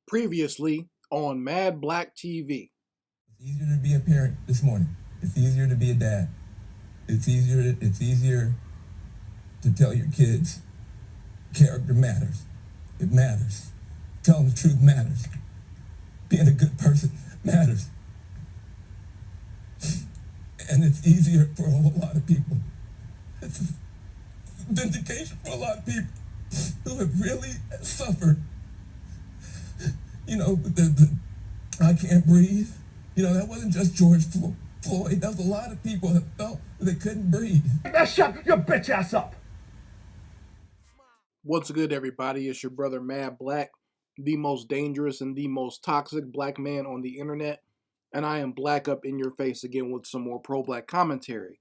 Previously on Mad Black TV. It's easier to be a parent this morning. It's easier to be a dad. It's easier to tell your kids character matters. It matters. Telling the truth matters. Being a good person matters. And it's easier for a whole lot of people. It's vindication for a lot of people who have really suffered. The I can't breathe. That wasn't just George Floyd. That was a lot of people that felt they couldn't breathe. Shut your bitch ass up. What's good, everybody? It's your brother Mad Black, the most dangerous and the most toxic black man on the internet. And I am black up in your face again with some more pro-black commentary.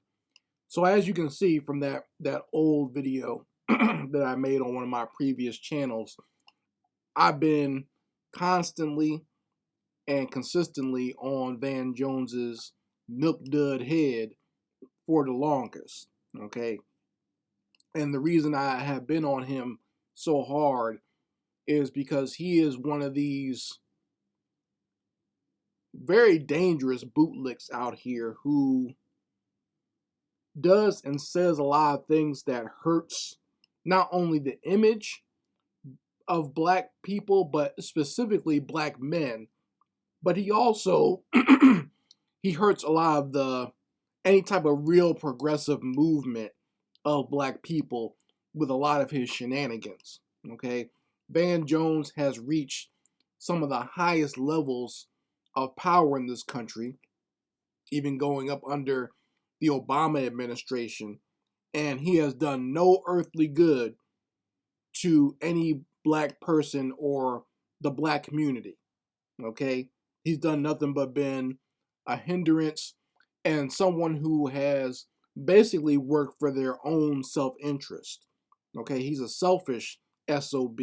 So as you can see from that old video that I made on one of my previous channels, I've been constantly and consistently on Van Jones's milk dud head for the longest, okay? And the reason I have been on him so hard is because he is one of these very dangerous bootlicks out here who does and says a lot of things that hurts not only the image of black people, but specifically black men, but he also he hurts a lot of any type of real progressive movement of black people with a lot of his shenanigans. Okay, Van Jones has reached some of the highest levels of power in this country, even going up under the Obama administration, and he has done no earthly good to any black person or the black community. Okay, he's done nothing but been a hindrance and someone who has basically worked for their own self-interest. Okay, he's a selfish SOB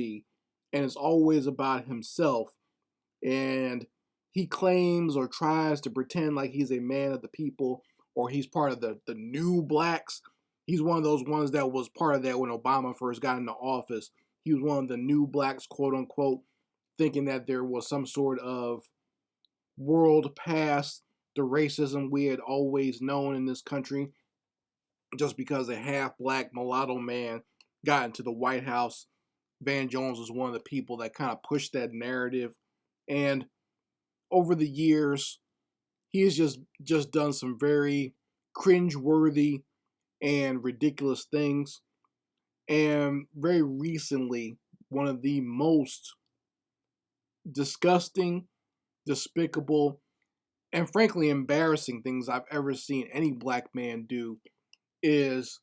and it's always about himself, and he claims or tries to pretend like he's a man of the people or he's part of the new blacks. He's one of those ones that was part of that when Obama first got into office. He was one of the new blacks, quote unquote, thinking that there was some sort of world past the racism we had always known in this country just because a half black mulatto man got into the White House. Van Jones was one of the people that kind of pushed that narrative, and over the years he has just done some very cringeworthy and ridiculous things. And very recently, one of the most disgusting, despicable, and frankly embarrassing things I've ever seen any black man do is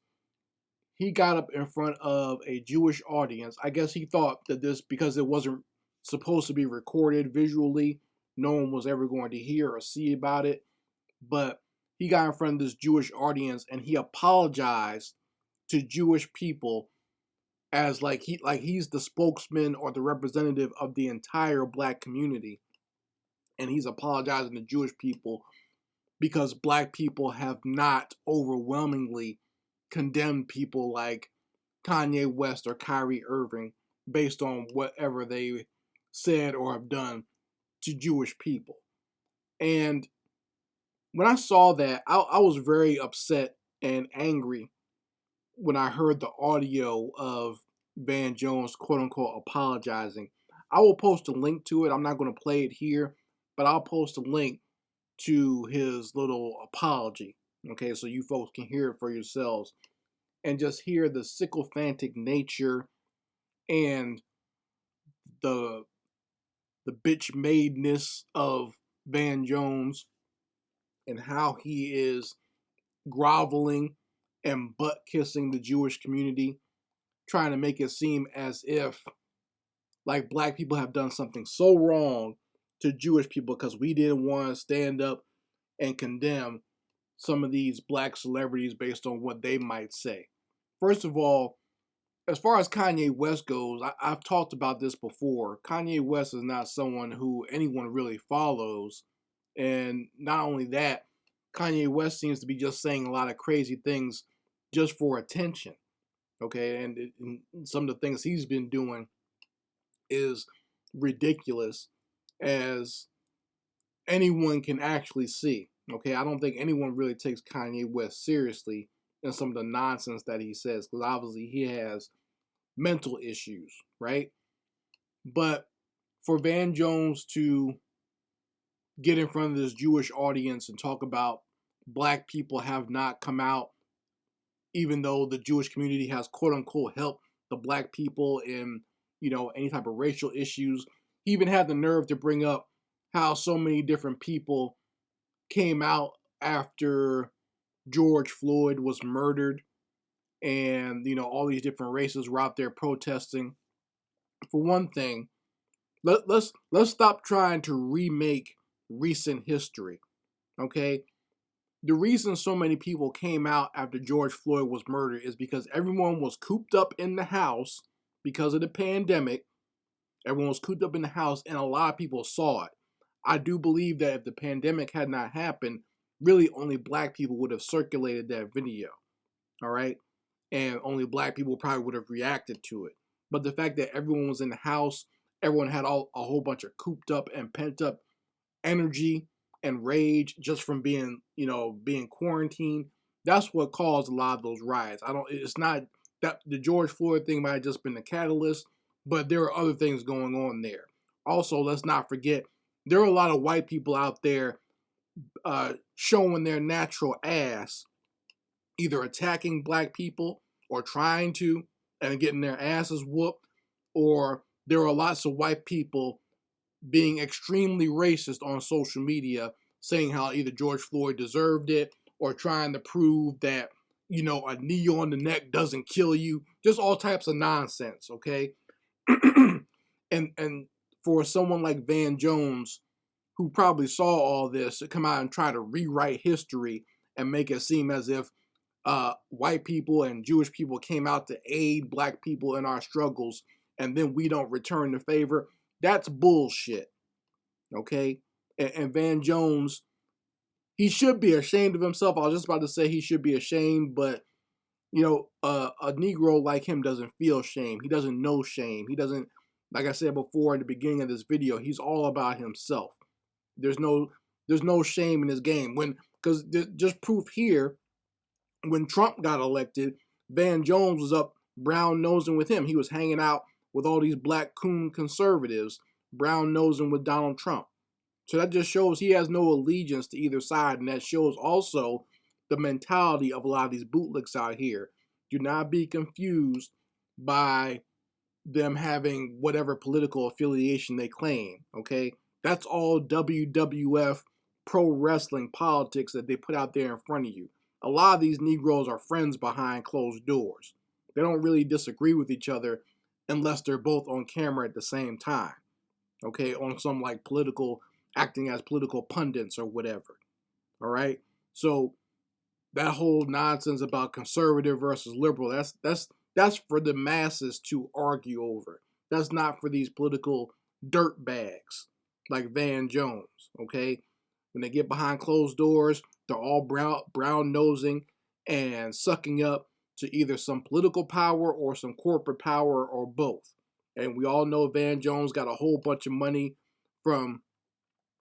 he got up in front of a Jewish audience. I guess he thought that this, because it wasn't supposed to be recorded visually, no one was ever going to hear or see about it. But he got in front of this Jewish audience and he apologized to Jewish people as he's the spokesman or the representative of the entire black community. And he's apologizing to Jewish people because black people have not overwhelmingly condemned people like Kanye West or Kyrie Irving based on whatever they said or have done to Jewish people. And when I saw that, I was very upset and angry when I heard the audio of Van Jones, quote unquote, apologizing. I will post a link to it. I'm not going to play it here, but I'll post a link to his little apology. Okay, so you folks can hear it for yourselves and just hear the sycophantic nature and the bitch madeness of Van Jones and how he is groveling and butt kissing the Jewish community, trying to make it seem as if like black people have done something so wrong to Jewish people because we didn't want to stand up and condemn some of these black celebrities based on what they might say. First of all, as far as Kanye West goes, I've talked about this before. Kanye West is not someone who anyone really follows. And not only that, Kanye West seems to be just saying a lot of crazy things just for attention. Okay, and some of the things he's been doing is ridiculous as anyone can actually see. Okay, I don't think anyone really takes Kanye West seriously in some of the nonsense that he says, because obviously he has mental issues, right? But for Van Jones to get in front of this Jewish audience and talk about black people have not come out, even though the Jewish community has quote unquote helped the black people in, any type of racial issues. He even had the nerve to bring up how so many different people came out after George Floyd was murdered, and all these different races were out there protesting. For one thing, let's stop trying to remake recent history. Okay, the reason so many people came out after George Floyd was murdered is because everyone was cooped up in the house because of the pandemic. Everyone was cooped up in the house, and a lot of people saw it. I do believe that if the pandemic had not happened, really only black people would have circulated that video. All right, and only black people probably would have reacted to it. But the fact that everyone was in the house, everyone had a whole bunch of cooped up and pent up energy and rage just from being quarantined. That's what caused a lot of those riots. It's not that the George Floyd thing might have just been the catalyst, but there are other things going on there. Also, let's not forget there are a lot of white people out there showing their natural ass, either attacking black people or trying to and getting their asses whooped, or there are lots of white people being extremely racist on social media, saying how either George Floyd deserved it or trying to prove that, a knee on the neck doesn't kill you. Just all types of nonsense, okay? and for someone like Van Jones, who probably saw all this, to come out and try to rewrite history and make it seem as if white people and Jewish people came out to aid black people in our struggles, and then we don't return the favor. That's bullshit. Okay? And Van Jones, he should be ashamed of himself. I was just about to say he should be ashamed, but a Negro like him doesn't feel shame. He doesn't know shame. He doesn't, like I said before in the beginning of this video, he's all about himself. There's no shame in his game. Because just proof here, when Trump got elected, Van Jones was up brown nosing with him. He was hanging out with all these black coon conservatives, brown nosing with Donald Trump. So that just shows he has no allegiance to either side, and that shows also the mentality of a lot of these bootlicks out here. Do not be confused by them having whatever political affiliation they claim, okay? That's all WWF pro wrestling politics that they put out there in front of you. A lot of these Negroes are friends behind closed doors. They don't really disagree with each other unless they're both on camera at the same time, okay? On some like acting as political pundits or whatever, all right? So that whole nonsense about conservative versus liberal, that's for the masses to argue over. That's not for these political dirt bags like Van Jones, okay? When they get behind closed doors, they're all brown nosing and sucking up to either some political power or some corporate power or both. And we all know Van Jones got a whole bunch of money from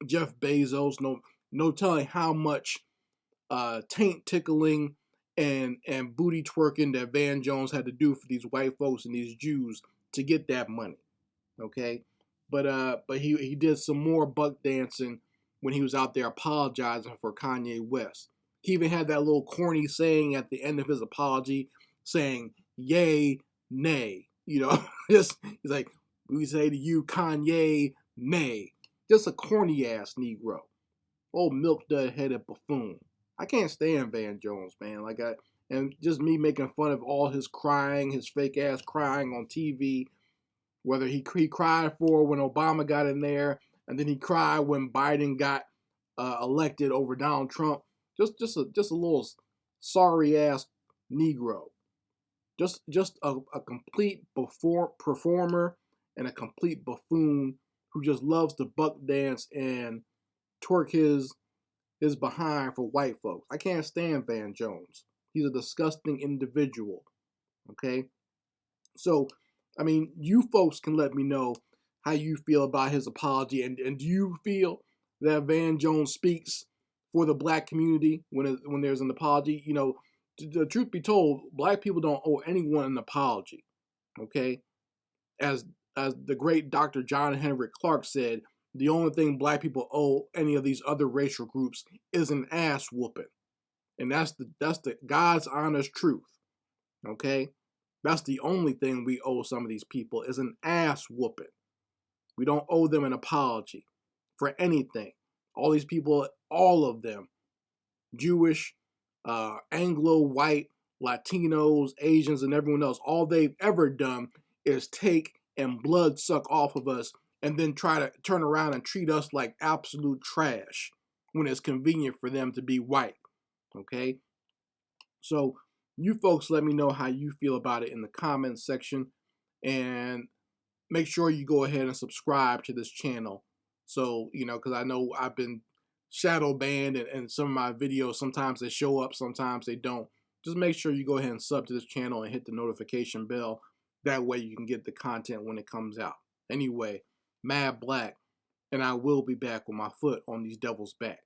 Jeff Bezos. No telling how much taint tickling and booty twerking that Van Jones had to do for these white folks and these Jews to get that money. Okay, but he did some more buck dancing when he was out there apologizing for Kanye West. He even had that little corny saying at the end of his apology, saying "Yay, nay." He's like, we say to you, Kanye, nay. Just a corny ass Negro, old milk dud headed buffoon. I can't stand Van Jones, man. And just me making fun of all his crying, his fake ass crying on TV. Whether he cried for when Obama got in there, and then he cried when Biden got elected over Donald Trump. Just a little sorry ass Negro. Just a complete performer and a complete buffoon who just loves to buck dance and twerk his behind for white folks. I can't stand Van Jones. He's a disgusting individual. Okay? So, I mean, you folks can let me know how you feel about his apology, and do you feel that Van Jones speaks for the black community when there's an apology? You know, the truth be told, black people don't owe anyone an apology. Okay, as the great Dr. John Henrik Clarke said, the only thing black people owe any of these other racial groups is an ass whooping, and that's the God's honest truth. Okay, that's the only thing we owe some of these people is an ass whooping. We don't owe them an apology for anything. All these people, all of them, Jewish, Anglo, white, Latinos, Asians, and everyone else, all they've ever done is take and blood suck off of us and then try to turn around and treat us like absolute trash when it's convenient for them to be white. Okay? So you folks let me know how you feel about it in the comments section, and make sure you go ahead and subscribe to this channel. So, you know, because I know I've been shadow banned, and some of my videos, sometimes they show up, sometimes they don't. Just make sure you go ahead and sub to this channel and hit the notification bell. That way you can get the content when it comes out. Anyway, Mad Black, and I will be back with my foot on these devils' back.